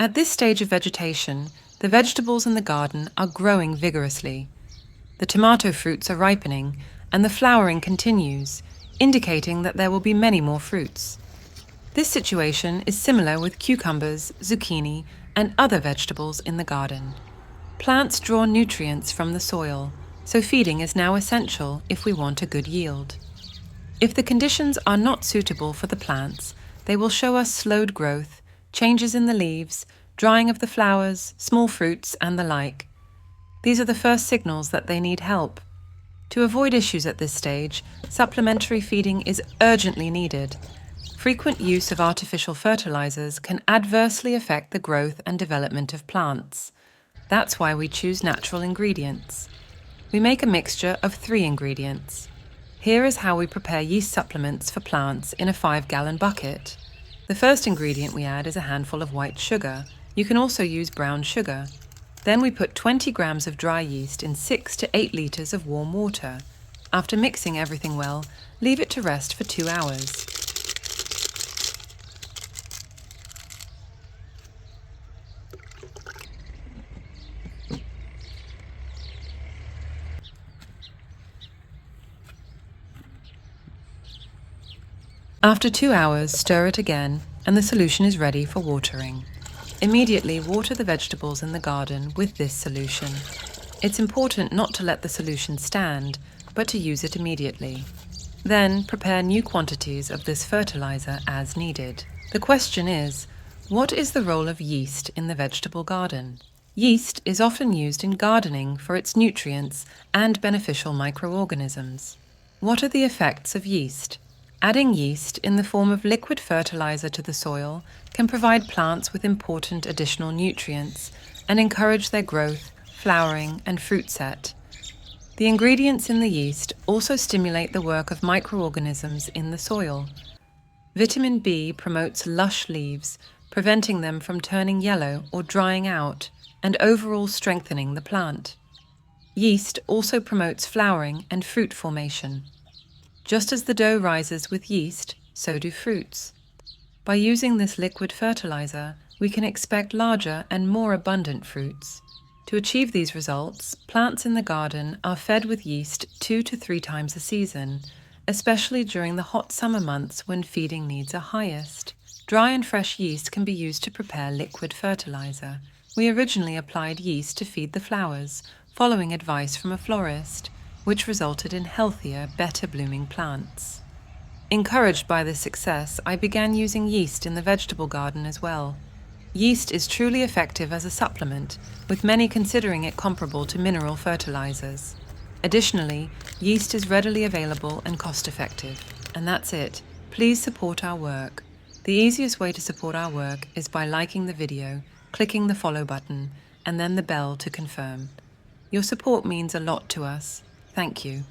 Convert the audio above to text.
At this stage of vegetation, the vegetables in the garden are growing vigorously. The tomato fruits are ripening, and the flowering continues, indicating that there will be many more fruits. This situation is similar with cucumbers, zucchini, and other vegetables in the garden. Plants draw nutrients from the soil, so feeding is now essential if we want a good yield. If the conditions are not suitable for the plants, they will show us slowed growth, changes in the leaves, drying of the flowers, small fruits, and the like. These are the first signals that they need help. To avoid issues at this stage, supplementary feeding is urgently needed. Frequent use of artificial fertilizers can adversely affect the growth and development of plants. That's why we choose natural ingredients. We make a mixture of 3 ingredients. Here is how we prepare yeast supplements for plants in a 5-gallon bucket. The first ingredient we add is a handful of white sugar. You can also use brown sugar. Then we put 20 grams of dry yeast in 6 to 8 liters of warm water. After mixing everything well, leave it to rest for 2 hours. After 2 hours, stir it again, and the solution is ready for watering. Immediately water the vegetables in the garden with this solution. It's important not to let the solution stand, but to use it immediately. Then prepare new quantities of this fertilizer as needed. The question is, what is the role of yeast in the vegetable garden? Yeast is often used in gardening for its nutrients and beneficial microorganisms. What are the effects of yeast? Adding yeast in the form of liquid fertilizer to the soil can provide plants with important additional nutrients and encourage their growth, flowering, and fruit set. The ingredients in the yeast also stimulate the work of microorganisms in the soil. Vitamin B promotes lush leaves, preventing them from turning yellow or drying out, and overall strengthening the plant. Yeast also promotes flowering and fruit formation. Just as the dough rises with yeast, so do fruits. By using this liquid fertilizer, we can expect larger and more abundant fruits. To achieve these results, plants in the garden are fed with yeast 2 to 3 times a season, especially during the hot summer months when feeding needs are highest. Dry and fresh yeast can be used to prepare liquid fertilizer. We originally applied yeast to feed the flowers, following advice from a florist, which resulted in healthier, better blooming plants. Encouraged by this success, I began using yeast in the vegetable garden as well. Yeast is truly effective as a supplement, with many considering it comparable to mineral fertilizers. Additionally, yeast is readily available and cost-effective. And that's it. Please support our work. The easiest way to support our work is by liking the video, clicking the follow button, and then the bell to confirm. Your support means a lot to us. Thank you.